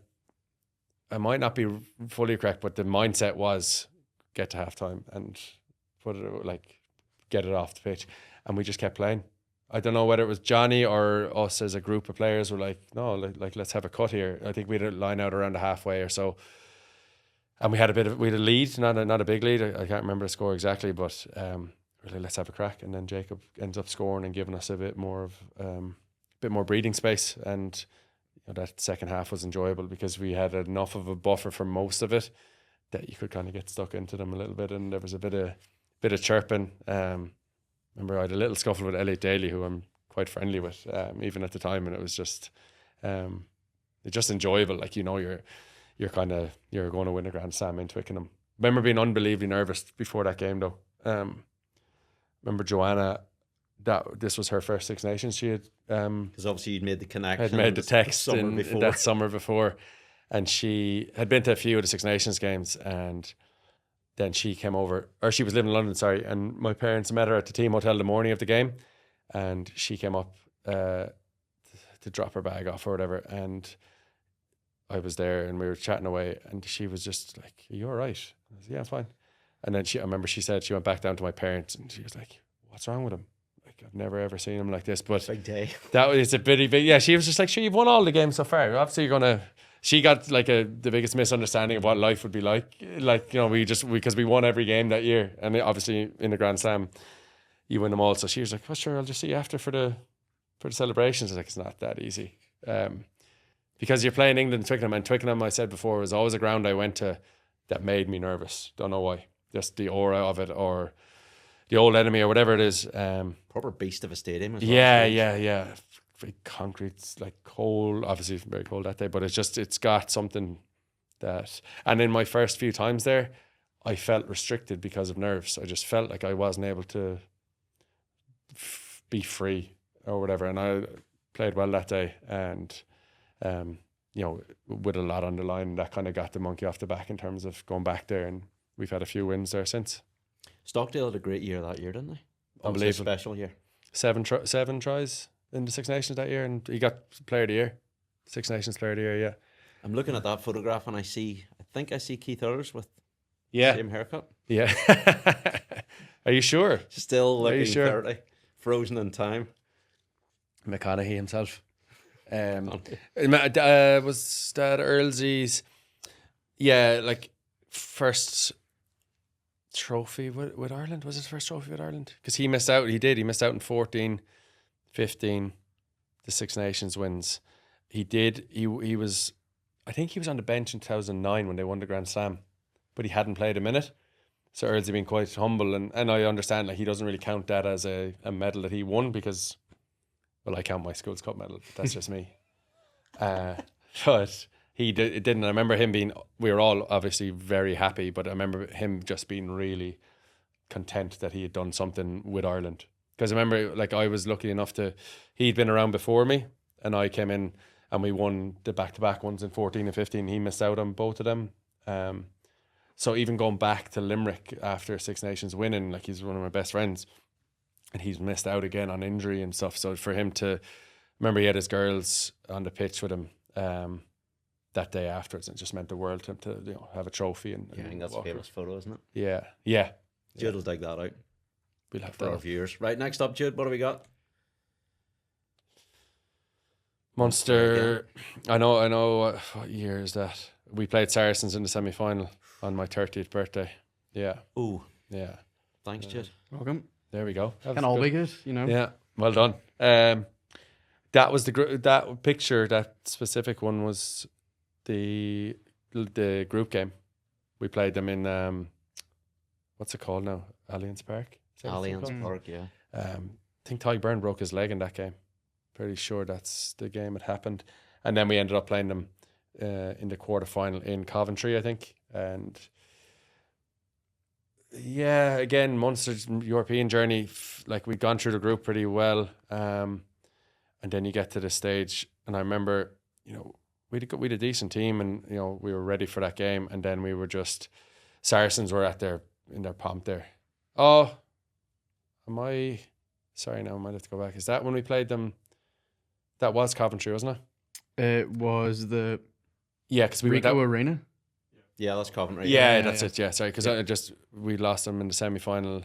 Speaker 2: might not be fully correct, but the mindset was get to halftime and get it off the pitch, and we just kept playing. I don't know whether it was Johnny or us as a group of players were like, no, like let's have a cut here. I think we had a line out around the halfway or so, and we had a lead, not a big lead. I can't remember the score exactly, but really, let's have a crack. And then Jacob ends up scoring and giving us a bit more breathing space, and that second half was enjoyable because we had enough of a buffer for most of it that you could kind of get stuck into them a little bit, and there was a bit of chirping. Remember I had a little scuffle with Elliot Daly, who I'm quite friendly with, even at the time, and it was just it's just enjoyable. Like, you're going to win a Grand Slam in Twickenham. Remember being unbelievably nervous before that game though. Remember Joanna, that this was her first Six Nations. She had
Speaker 1: because obviously you'd made the connection.
Speaker 2: Had made the text in that summer before, and she had been to a few of the Six Nations games, and then she came over, or she was living in London, sorry, and my parents met her at the team hotel the morning of the game, and she came up to drop her bag off or whatever, and I was there and we were chatting away, and she was just like, "Are you all right?" I was, "Yeah, I'm fine." And then I remember she said she went back down to my parents and she was like, "What's wrong with him? Like, I've never ever seen him like this." But
Speaker 1: big day.
Speaker 2: That was a big. Yeah, she was just like, "Sure, you've won all the games so far. Obviously, you're gonna." She got like the biggest misunderstanding of what life would be like. Like, because we won every game that year, and obviously in the Grand Slam, you win them all. So she was like, "Oh, sure, I'll just see you after for the celebrations." I was like, "It's not that easy." Because you're playing England and Twickenham, and Twickenham, I said before, was always a ground I went to that made me nervous. Don't know why. Just the aura of it, or the old enemy, or whatever it is.
Speaker 1: Proper beast of a stadium as well.
Speaker 2: Yeah. Very concrete, it's like cold, obviously very cold that day, but it's got something that, and in my first few times there, I felt restricted because of nerves. I just felt like I wasn't able to be free or whatever, and I played well that day, and with a lot on the line, that kind of got the monkey off the back in terms of going back there, and we've had a few wins there since.
Speaker 1: Stockdale had a great year that year, didn't they?
Speaker 2: Unbelievable.
Speaker 1: Special year.
Speaker 2: 7 tries in the Six Nations that year, and he got Player of the Year. Six Nations Player of the Year, yeah.
Speaker 1: I'm looking at that photograph and I think I see Keith Ehlers with
Speaker 2: the
Speaker 1: same haircut.
Speaker 2: Yeah. Are you sure?
Speaker 1: Still looking 30. Frozen in time.
Speaker 2: McConaughey himself. Was that Earlsey's like first trophy with Ireland? Was his first trophy with Ireland? Because he missed out. He missed out in 14, 15, the Six Nations wins. He was, I think he was on the bench in 2009 when they won the Grand Slam, but he hadn't played a minute. So Earlsey been quite humble, and I understand, like, he doesn't really count that as a medal that he won because, well, I count my school's cup medal, but that's just me. But he didn't. I remember we were all obviously very happy, but I remember him just being really content that he had done something with Ireland. Because I remember, like, I was lucky enough he'd been around before me, and I came in and we won the back-to-back ones in 14 and 15. He missed out on both of them. So even going back to Limerick after Six Nations winning, like, he's one of my best friends. and he's missed out again on injury and stuff. So for him to remember, he had his girls on the pitch with him that day afterwards, and it just meant the world to him to have a trophy. And
Speaker 1: I think that's a famous photo, isn't it?
Speaker 2: Yeah.
Speaker 1: Jude will dig that out.
Speaker 2: We'll have
Speaker 1: for our viewers. Right, next up, Jude, what do we got?
Speaker 2: Munster. I know. What year is that? We played Saracens in the semi-final on my 30th birthday. Yeah.
Speaker 1: Ooh.
Speaker 2: Yeah.
Speaker 1: Thanks, Jude.
Speaker 3: Welcome.
Speaker 2: There we go.
Speaker 3: Can all be good,
Speaker 2: Yeah. Well done. That was that picture. That specific one was the group game. We played them in what's it called now? Allianz Park.
Speaker 1: Allianz Park, yeah.
Speaker 2: I think Ty Byrne broke his leg in that game. Pretty sure that's the game it happened. And then we ended up playing them in the quarterfinal in Coventry, I think. And yeah, again, Munster's European journey, like we'd gone through the group pretty well. And then you get to the stage, and I remember, we had a decent team, and we were ready for that game, and then we were just Saracens were in their pomp there. Oh, sorry, now I might have to go back. Is that when we played them? That was Coventry, wasn't it?
Speaker 3: It was the
Speaker 2: because we
Speaker 3: Rico
Speaker 2: were that
Speaker 3: Arena.
Speaker 1: Yeah, that's Coventry.
Speaker 2: Yeah, that's it. Yeah, sorry, because we lost them in the semi-final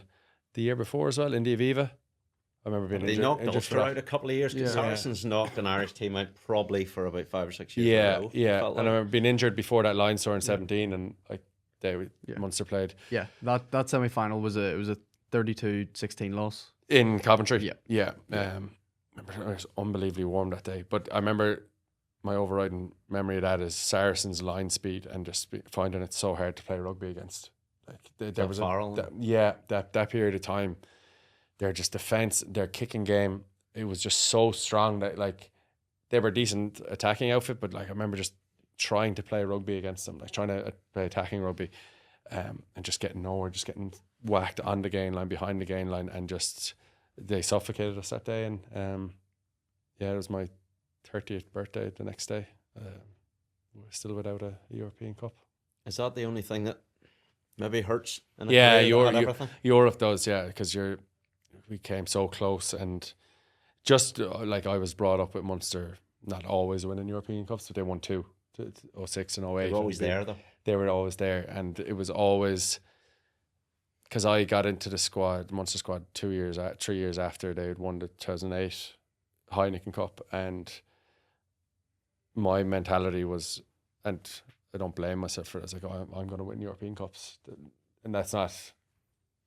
Speaker 2: the year before as well in the Aviva. I remember being
Speaker 1: They knocked Ulster out a couple of years.
Speaker 3: Yeah.
Speaker 1: Saracens knocked an Irish team out probably for about 5 or 6 years.
Speaker 2: Yeah,
Speaker 1: in a row,
Speaker 2: yeah.
Speaker 1: felt
Speaker 2: And I
Speaker 1: like.
Speaker 2: remember being injured before that line store in 17, and Munster played
Speaker 3: Yeah, that semi final was a 32-16 loss
Speaker 2: in Coventry.
Speaker 3: Yeah.
Speaker 2: Remember, it was unbelievably warm that day. But I remember my overriding memory of that is Saracens' line speed and just finding it so hard to play rugby against. Like there was that period of time. Their just defense, their kicking game, it was just so strong that like they were a decent attacking outfit, but like I remember just trying to play rugby against them, like trying to play attacking rugby, and just getting nowhere, just getting whacked on the gain line, behind the gain line, and just they suffocated us that day. And it was my 30th birthday the next day. We're still without a European Cup.
Speaker 1: Is that the only thing that maybe hurts? In
Speaker 2: Europe does, because we came so close, and just like I was brought up with Munster, not always winning European Cups, but they won 2, 06 and 08.
Speaker 1: They were always there, though.
Speaker 2: They were always there, and it was always because I got into the Munster squad 3 years after they had won the 2008 Heineken Cup, and my mentality was, and I don't blame myself for it, I was like, I'm going to win European Cups, and that's not.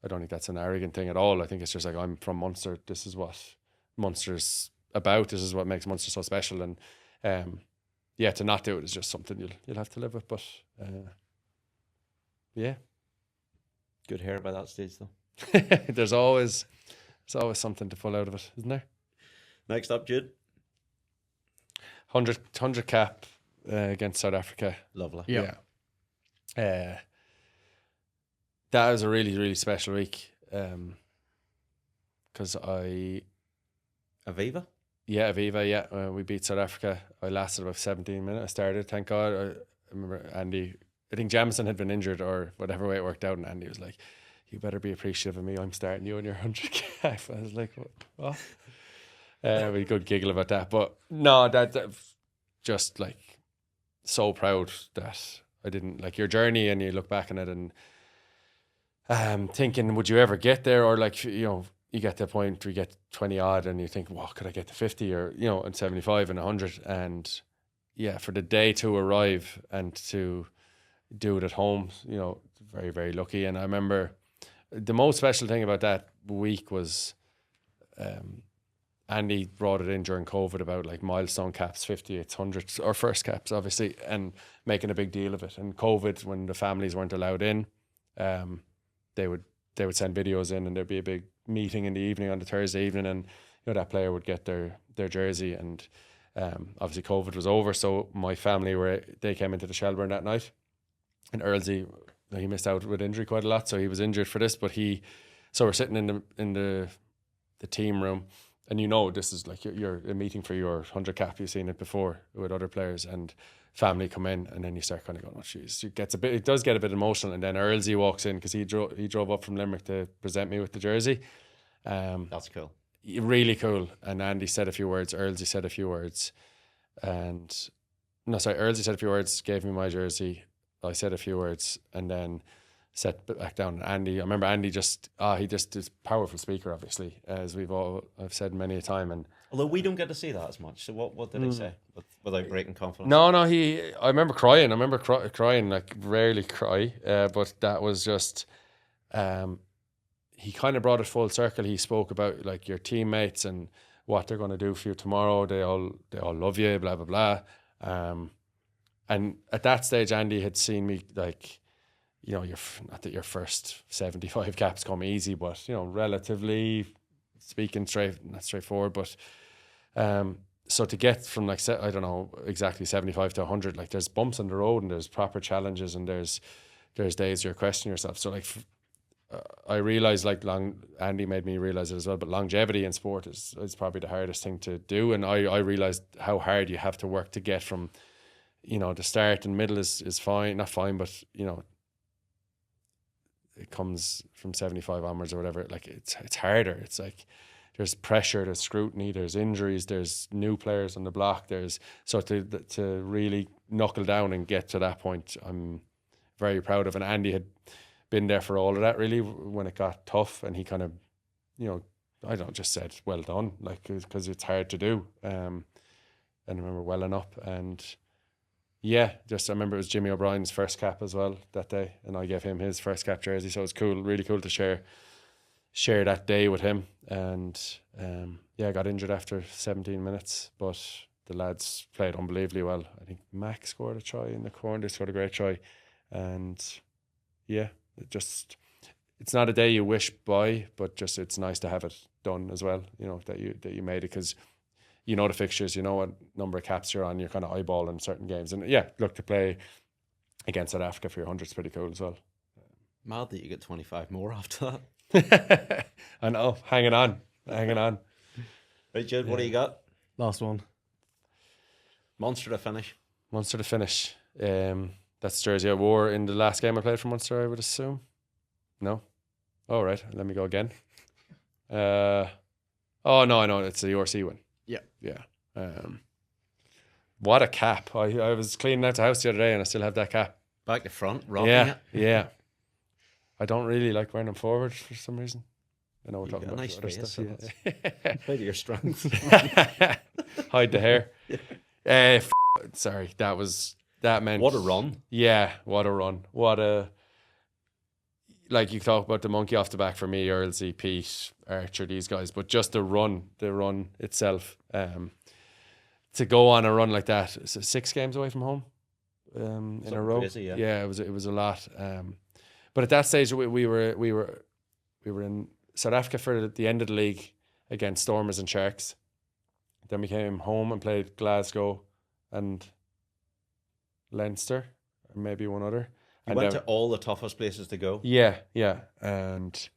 Speaker 2: I don't think that's an arrogant thing at all. I think it's just like, I'm from Munster. This is what Munster's about. This is what makes Munster so special. And to not do it is just something you'll have to live with. But
Speaker 1: Good hair by that stage, though.
Speaker 2: there's always something to pull out of it, isn't there?
Speaker 1: Next up, Jude.
Speaker 2: 100 cap against South Africa.
Speaker 1: Lovely.
Speaker 3: Yeah.
Speaker 2: That was a really, really special week. Because
Speaker 1: Aviva?
Speaker 2: Aviva, we beat South Africa. I lasted about 17 minutes. I started, thank God. I remember Andy, I think Jamison had been injured or whatever way it worked out, and Andy was like, you better be appreciative of me. I'm starting you on your 100 cap. I was like, what? We had a good giggle about that. But no, that just like so proud that I didn't, like your journey, and you look back on it and thinking, would you ever get there? Or like, you get to a point where you get 20 odd and you think, well, could I get to 50 or, and 75 and 100? And for the day to arrive and to do it at home, very, very lucky. And I remember the most special thing about that week was Andy brought it in during COVID about like milestone caps, 50th, 100th, or first caps, obviously, and making a big deal of it. And COVID, when the families weren't allowed in, they would send videos in, and there'd be a big meeting in the evening on the Thursday evening, and that player would get their jersey. And obviously COVID was over, so my family they came into the Shelbourne that night, and Earlsy, he missed out with injury quite a lot, so he was injured for this. But so we're sitting in the team room, and this is like you're a meeting for your 100 cap. You've seen it before with other players, and family come in, and then you start kind of going, oh jeez, it does get a bit emotional. And then Earlsy walks in, because he drove up from Limerick to present me with the jersey,
Speaker 1: That's cool.
Speaker 2: Really cool. And Andy said a few words, Earlsy said a few words, Earlsy said a few words, gave me my jersey. I said a few words, and then sat back down. Andy, I remember Andy he just is a powerful speaker, obviously, as I've said many a time. And
Speaker 1: although we don't get to see that as much. So what did he say without breaking confidence?
Speaker 2: No, I remember crying. I remember crying, like rarely cry, but that was just. He kind of brought it full circle. He spoke about like your teammates and what they're going to do for you tomorrow. They all love you, blah blah blah. And at that stage, Andy had seen me like, not that your first 75 caps come easy, but relatively speaking, not straightforward, but so to get from like I don't know exactly 75 to 100, like there's bumps on the road and there's proper challenges and there's days you're questioning yourself. So like. I realised Andy made me realise it as well, but longevity in sport is probably the hardest thing to do, and I realised how hard you have to work to get from, the start and middle is fine, not fine, but it comes from 75 onwards or whatever. Like it's harder. It's like there's pressure, there's scrutiny, there's injuries, there's new players on the block. So to really knuckle down and get to that point, I'm very proud of. And Andy had been there for all of that really when it got tough, and he kind of just said well done, like, because it's hard to do, and I remember welling up. And I remember it was Jimmy O'Brien's first cap as well that day, and I gave him his first cap jersey, so it was cool, really cool to share that day with him. And I got injured after 17 minutes, but the lads played unbelievably well. I think Mac scored a try in the corner, they scored a great try, and it's not a day you wish by, but just it's nice to have it done as well. That you made it, because the fixtures, what number of caps you're on, you're kind of eyeballing certain games, and look, to play against South Africa for your 100's pretty cool as well.
Speaker 1: Mad that you get 25 more after that.
Speaker 2: I know, hanging on.
Speaker 1: Right, Jude, what do you got?
Speaker 3: Last one.
Speaker 1: Munster to finish.
Speaker 2: That's the jersey I wore in the last game I played for Munster, I would assume. No? All right, let me go again. No, I know, it's the URC one. Yeah. What a cap. I was cleaning out the house the other day and I still have that cap.
Speaker 1: Back to front, rocking it.
Speaker 2: Yeah. I don't really like wearing them forward for some reason. I know we're talking about
Speaker 1: nice
Speaker 2: other
Speaker 1: face,
Speaker 2: stuff.
Speaker 1: Play to your strengths.
Speaker 2: Hide the hair. Sorry, that meant...
Speaker 1: What a run.
Speaker 2: Yeah, what a run. Like you talk about the monkey off the back for me, Earlsy, Pete, Archer, these guys, but just the run itself. To go on a run like that, 6 games away from home in a row.
Speaker 1: Crazy,
Speaker 2: yeah, it was a lot. But at that stage, we were in South Africa for the end of the league against Stormers and Sharks. Then we came home and played Glasgow and Leinster, or maybe one other.
Speaker 1: You went to all the toughest places to go.
Speaker 2: Yeah, and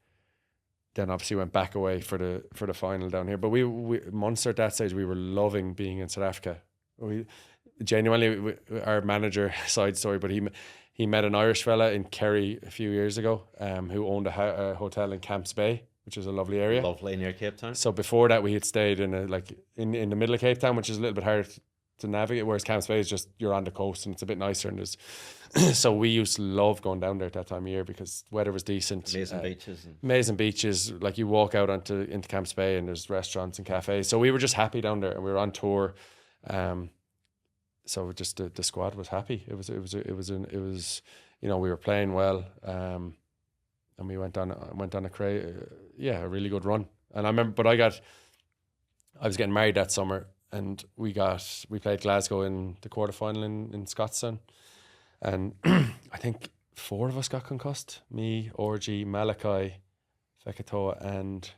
Speaker 2: then obviously went back away for the final down here. But we Munster at that stage, we were loving being in South Africa. We genuinely, our manager, side story, but he met an Irish fella in Kerry a few years ago, who owned a hotel in Camps Bay, which is a lovely area.
Speaker 1: Lovely, near Cape Town.
Speaker 2: So before that, we had stayed in in the middle of Cape Town, which is a little bit hard to navigate, whereas Camps Bay is just, you're on the coast and it's a bit nicer, and there's so we used to love going down there at that time of year because weather was decent. Amazing beaches. Like you walk out into Camps Bay and there's restaurants and cafes. So we were just happy down there, and we were on tour. So just the squad was happy. It was we were playing well, and we went on a really good run. And I remember, but I was getting married that summer, and we played Glasgow in the quarterfinal in Scotstoun, and I think 4 of us got concussed. Me, Orgy, Malachi, Fekatoa, and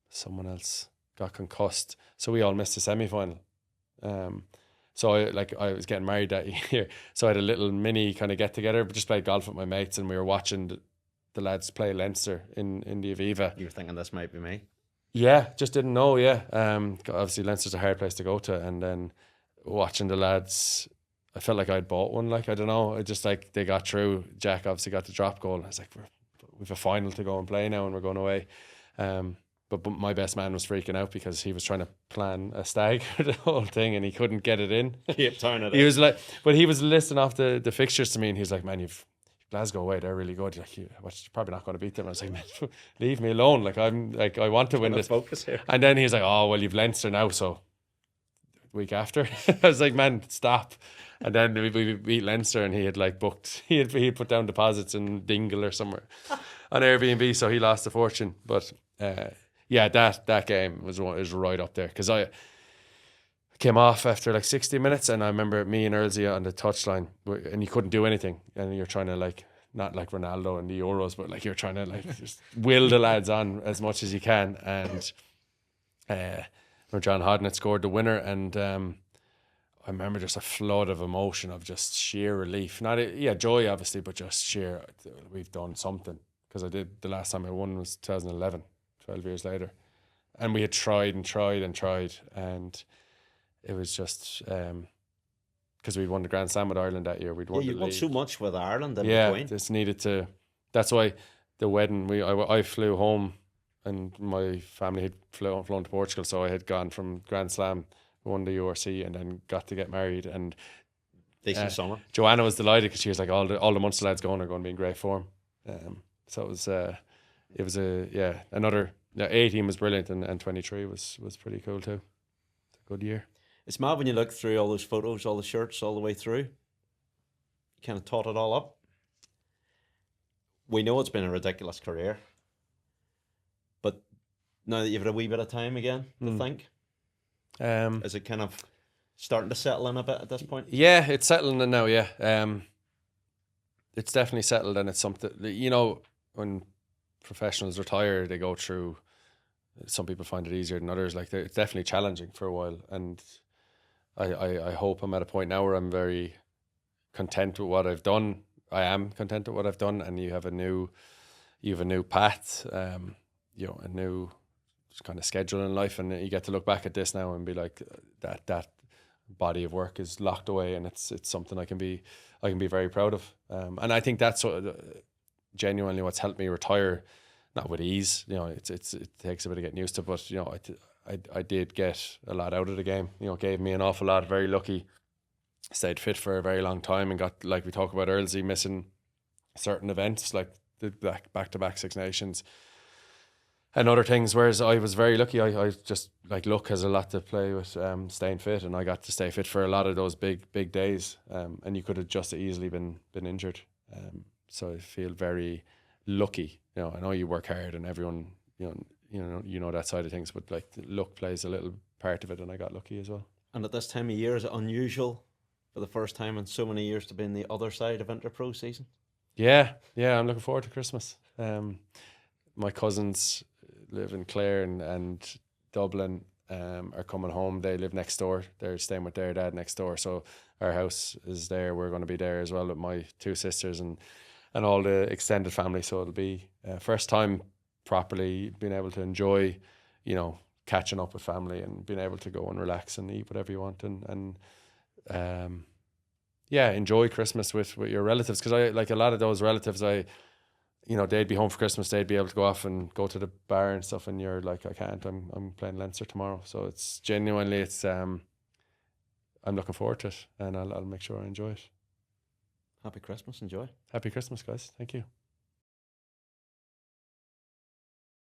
Speaker 2: someone else got concussed. So we all missed the semi-final. So I was getting married that year, so I had a little mini kind of get together, but just played golf with my mates, and we were watching the lads play Leinster in the Aviva.
Speaker 1: You were thinking this might be me?
Speaker 2: Yeah, just didn't know. Yeah, obviously Leinster's a hard place to go to, and then watching the lads, I felt like I'd bought one. Like, I don't know, it just like they got through. Jack obviously got the drop goal. I was like, we've a final to go and play now, and we're going away. But my best man was freaking out because he was trying to plan a stag for the whole thing and he couldn't get it in.
Speaker 1: Cape Town.
Speaker 2: He was like, but he was listing off the fixtures to me and he was like, man, you've Glasgow away, they're really good. You're probably not going to beat them. I was like, man, leave me alone. Like I want to win this.
Speaker 1: Focus here.
Speaker 2: And then he's like, oh well, you've Leinster now, so week after. I was like, man, stop. And then we beat Leinster and he had like booked. He had put down deposits in Dingle or somewhere on Airbnb, so he lost a fortune. But yeah, that game was right up there because I came off after like 60 minutes and I remember me and Earlsy on the touchline and you couldn't do anything and you're trying to like, not like Ronaldo in the Euros, but like you're trying to like just will the lads on as much as you can. And John Hodnett scored the winner and I remember just a flood of emotion of just sheer relief. Joy obviously, but just sheer, we've done something. Because I did, the last time I won was 2011, 12 years later. And we had tried and tried and tried and it was just because we'd won the Grand Slam with Ireland that year. We'd won the league.
Speaker 1: Won so much with Ireland.
Speaker 2: This needed to. That's why the wedding. I flew home, and my family had flown to Portugal. So I had gone from Grand Slam, won the URC, and then got to get married. And
Speaker 1: decent summer.
Speaker 2: Joanna was delighted because she was like, all the Munster lads are going to be in great form. So it was another 18 was brilliant, and 23 was pretty cool too. It's a good year.
Speaker 1: It's mad when you look through all those photos, all the shirts, all the way through. You kind of tot it all up. We know it's been a ridiculous career. But now that you've had a wee bit of time again to think, is it kind of starting to settle in a bit at this point?
Speaker 2: Yeah, it's settling in now, yeah. It's definitely settled and it's something, you know, when professionals retire, they go through, some people find it easier than others. Like it's definitely challenging for a while and I hope I'm at a point now where I'm very content with what I've done. I am content with what I've done, and you have a new path, a new kind of schedule in life, and you get to look back at this now and be like, that body of work is locked away, and it's something I can be very proud of. And I think that's genuinely what's helped me retire, not with ease. You know, it takes a bit of getting used to, but you know, I did get a lot out of the game. You know, gave me an awful lot. Very lucky. Stayed fit for a very long time and got, like we talk about Earlsy, missing certain events like the back-to-back Six Nations and other things. Whereas I was very lucky. I just, like, luck has a lot to play with staying fit, and I got to stay fit for a lot of those big days. And you could have just easily been injured. So I feel very lucky. You know, I know you work hard and everyone, you know that side of things, but like luck plays a little part of it, and I got lucky as well.
Speaker 1: And at this time of year, is it unusual for the first time in so many years to be on the other side of Interpro season?
Speaker 2: Yeah, I'm looking forward to Christmas. My cousins live in Clare and Dublin, are coming home. They live next door. They're staying with their dad next door, so our house is there. We're going to be there as well with my two sisters and all the extended family. So it'll be first time properly being able to enjoy, you know, catching up with family and being able to go and relax and eat whatever you want and enjoy Christmas with your relatives, because I, like, a lot of those relatives, they'd be home for Christmas, they'd be able to go off and go to the bar and stuff, and you're like, I can't, I'm playing Leinster tomorrow. So it's genuinely, I'm looking forward to it, and I'll make sure I enjoy it.
Speaker 1: Happy Christmas, enjoy.
Speaker 2: Happy Christmas, guys. Thank you.